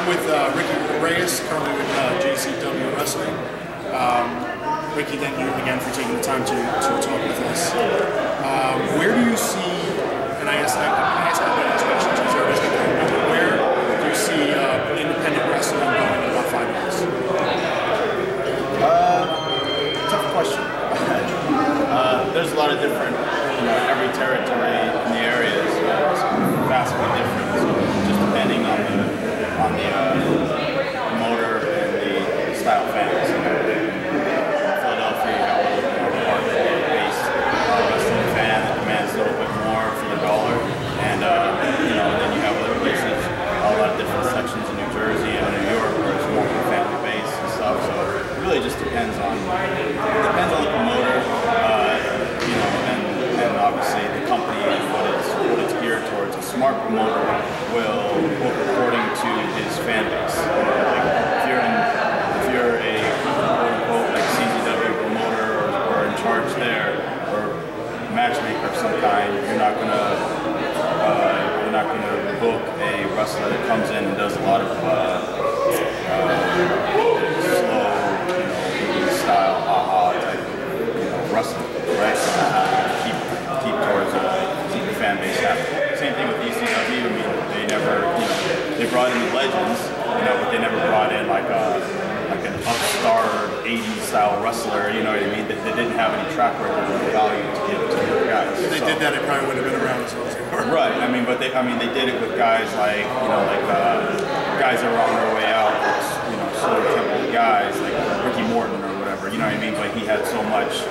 I'm with Reyes, currently with JCW Wrestling. Ricky, thank you again for taking the time to talk with us. Where do you see, and I asked everybody these questions because everybody's got their opinion, where do you see independent wrestling going in about 5 years? Tough question. There's a lot of different, every territory in the area is vastly different. So just depending on the promoter and the style fans. Philadelphia, you have a little more market-based wrestling fan that demands a little bit more for the dollar, and then you have other places, a lot of different sections in New Jersey and New York where it's more family-based and stuff. So it really just depends on the promoter. And obviously the company and what it's geared towards. A smart promoter will look according to his fan base. Like if you're a quote-unquote like CZW promoter or in charge there or matchmaker of some kind, you're not gonna book a wrestler that comes in and does a lot of slow, style, type wrestling, right? Keep the fan base happy. Same thing with ECW. I mean, they brought in the legends, but they never brought in like an upstart 80s style wrestler. You know what I mean? They didn't have any track record of value to give to their guys. If they did that, it probably wouldn't have been around as long as they were. Right. I mean, but they did it with guys like guys that were on their way out, slow tempo guys like Ricky Morton or whatever. You know what I mean? But he had so much,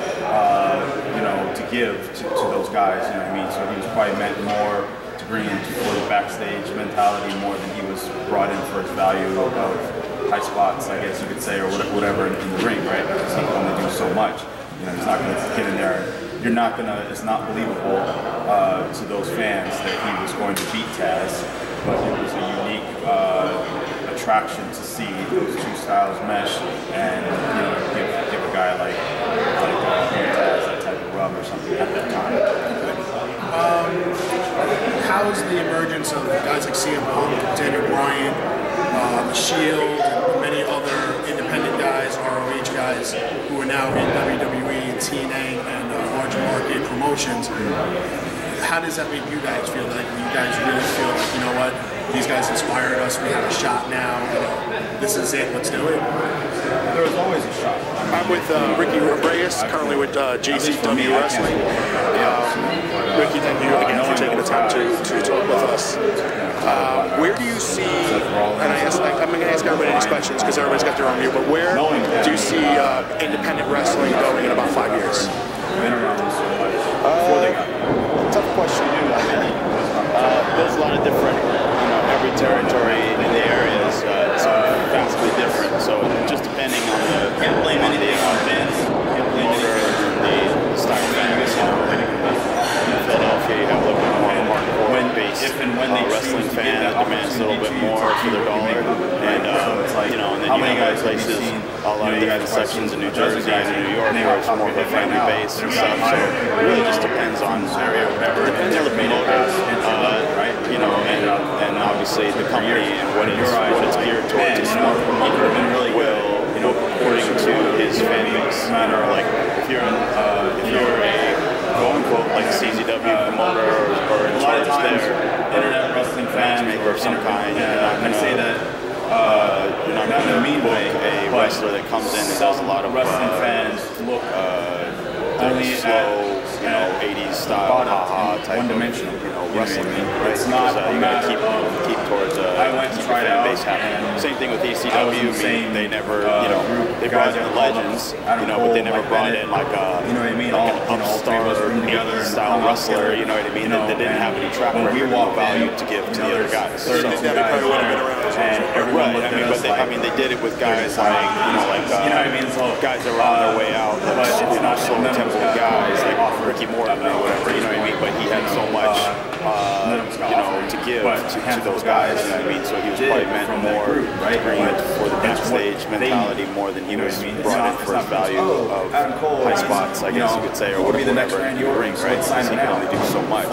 to give to those guys. You know what I mean? So he was probably meant more to bring in for the backstage mentality more than he was brought in for his value of high spots, I guess you could say, or whatever in the ring, right? Because he can only do so much. He's not going to get in there. It's not believable to those fans that he was going to beat Taz, but it was a unique attraction to see those two styles mesh and give a guy like Taz that type of rub or something at that time. How's the emergence of guys like CM Punk, Daniel Bryan, The Shield, and many other independent guys, ROH guys, who are now in WWE and TNA and large market promotions? How does that make you guys feel? Like you guys really feel like, you know what, these guys inspired us, we have a shot now, this is it, let's do it? There was always a shot. I'm with Ricky Reyes, currently with JCW Wrestling. Ricky, thank you again for taking the time to talk with us. Where do you see, and I'm going to ask everybody these questions because everybody's got their own view, but where do you see independent wrestling going in about 5 years? Tough question. There's a lot of different, every territory in the area is vastly different. So just depending on can't blame anything on fans, promoter, the style fans. In Philadelphia, you have a little bit more hardcore-based wrestling fan that demands a little bit more for their dollar, and and then you have other places, a lot of different sections in New Jersey and New York where it's more of a family base and stuff. So it really just depends on the promoters, and obviously the company and what it's geared towards. A smart promoter will, according to his fan base. Like if you're a quote-unquote like CZW promoter or in charge there, internet wrestling fan or of some kind, you're not going to say that. You're not going to mean a wrestler that comes in and does a lot of wrestling fans look only slow, 80s style, type one-dimensional, wrestling. It's not. You got to keep towards keep the fan base happy. Same thing with ECW. They never, they brought in the legends, but they never brought in like an upstart 80s style wrestler. You know what I mean? They didn't have any track record of value to give to the other guys. So, they did it with guys like, guys that were on their way out, slow tempo guys like Ricky Morton or whatever, you know what I mean? But he had so much, to give to those guys, you know what I mean? So he was probably meant more to bring it for the backstage mentality more than he was brought in for his value of high spots, I guess you could say, or whatever in the ring, right? Because he can only do so much.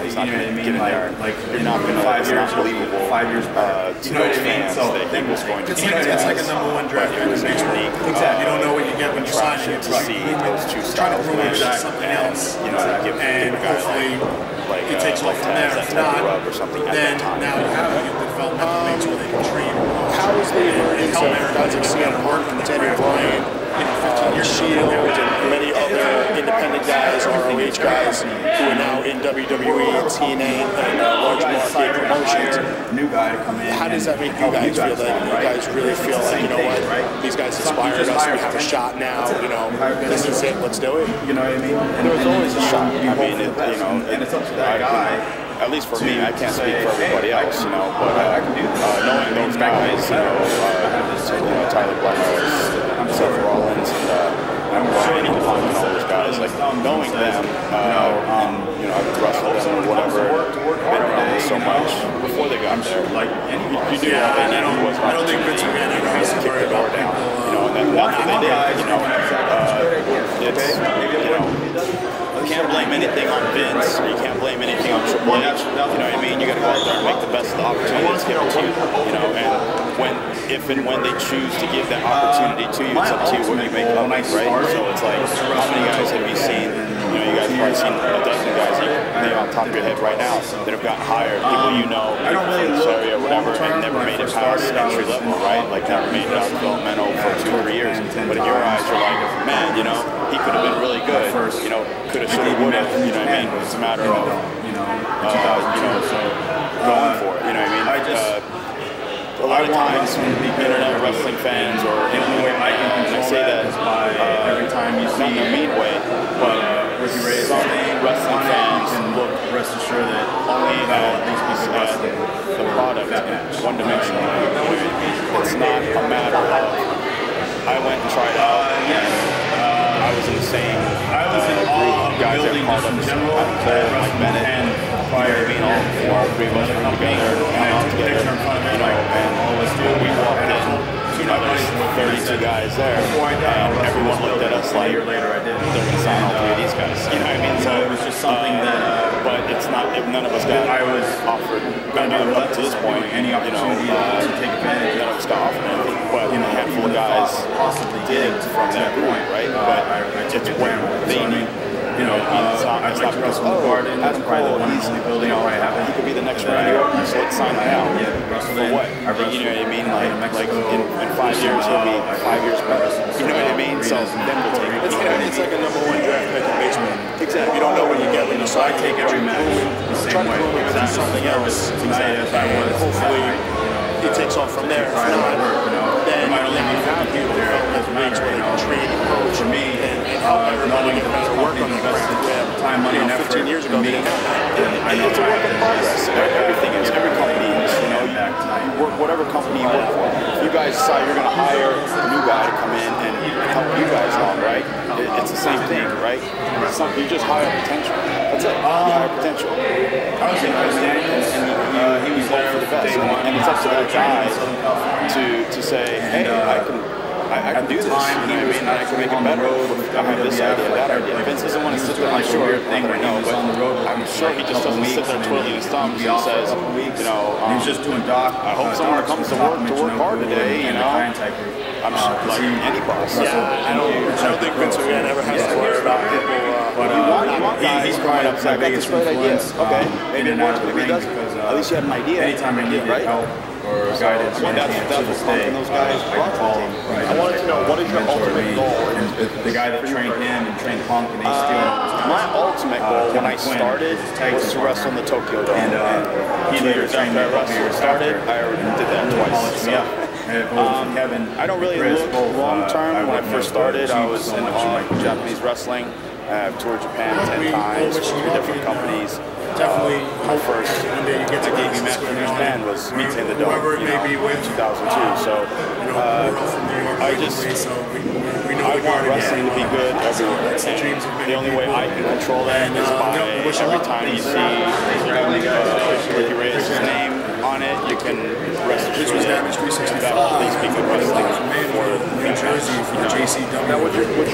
He's not going to get in there. You're not going to, it's not believable to those fans that he was going to it's like a #1 draft pick in baseball. Exactly. You don't know what you get when you sign it. To see those two styles match, something else. You know, give a guy like it takes off from there. that If type not, of rub or something at then that time. now you have the developmental leagues where they can train. How is the emergence of guys like CM Punk and Daniel Bryan, 15-year Shield, and many other independent guys, ROH guys, who are now in WWE and TNA and large market promotions? New guy to come in. How does that make you guys feel? That you guys really feel like, you know what, these guys inspired us, we have a shot now, you know, this is it, let's do it? You know what I mean? And there's always a shot. I mean, and it's up to that guy. At least for me, I can't speak for everybody else, you know, but knowing those guys, Tyler Black, Seth Rollins, and Ryan and Punk and all those guys, like knowing them, and I've wrestled them or whatever, been around them so much before they got there, like you do. And I don't think Vince McMahon ever has to worry about down, and that's what they did, you can't blame anything on Vince, or you can't blame anything on Triple H. You know what I mean? You got to go out there and make the best of the opportunity that's given to you. You know, and if and when they choose to give that opportunity to you, it's up to you what you make of it, right? So it's like, how many guys have you seen? You know, you guys have probably seen a dozen guys maybe on top of your head right now that have gotten hired. People you know, people from this area, whatever, and never made it past entry level, right? Like never made it out developmental for 2 or 3 years. But in your eyes, you're like, man, you know, he could have been really good. You know, could have, should have, would have. You know what I mean? It's a matter of going for it. You know what I mean? A lot of times, internet wrestling fans, or I say that every time you see, not in a mean way, but some wrestling fans look, rest assured that only at the product one-dimensional. It's not a matter of I went and tried out. I was in the same group, guys that called up like Bennett and Fire, being all 3 of us were together, and when we walked in, there's 32 guys there, and everyone looked at us like, they're going to sign all 3 of these guys, you know what I mean? So it was just something that, but it's not, none of us got offered, up to this point, none of us got offered anything, but a handful of guys did from that point, right? But it's what they need. It's not because, Adam Cole, he could be the next Randy Orton, so let's sign him now. For what? You know what I mean? Like in 5 years, he'll be 5 years better. You know what I mean? So then we'll take it. It's like a #1 draft pick in baseball. Exactly. You don't know what you get when you sign. I take every match the same way. Something else. Hopefully, it takes off from there. If not, then you have people development leagues where they can train and coach and help everybody get better work on the craft. Time, money, and effort. 15 years ago, they didn't have that. It's a work in progress. Everything is. Every company is. Whatever company you work for. You guys decide you're going to hire a new guy to come in and help you guys along, right? It's the same thing, right? You just hire potential. That's it. You hire potential. I was interested, and he was there for the best, and it's up to that guy to say, hey, I can do this, you know what I mean, and I can make it better. I have this idea, that idea. Vince doesn't want to sit there, I'm sure, but I'm sure he just doesn't sit there twiddling his thumbs and says, he's just doing I hope someone comes to work hard today, you know. I'm sure, like any boss. Yeah, I don't think Vince McMahon ever has to worry about people. He's probably up to this great idea. Okay, maybe it works, maybe it doesn't. At least you had an idea. Anytime I need right? help or guidance, that's what Punk and those guys call him. I wanted to know, what is your ultimate goal? The guy that trained him and trained Punk, and he's still. My ultimate goal when I started was to wrestle in the Tokyo Dome. And 2 years after I started, I already did that twice. So. I don't really look long term. When I first started, I was in Japanese wrestling. I've toured Japan 10 times, 3 different companies. My first debut match in Japan was meeting the Dome, in 2002. So I want wrestling to be good everywhere. And the only way I can control that is by every time you see Ricky Reyes' name on it, you can rest assured Damage365. that these people wrestling Manville, New Jersey for JCW.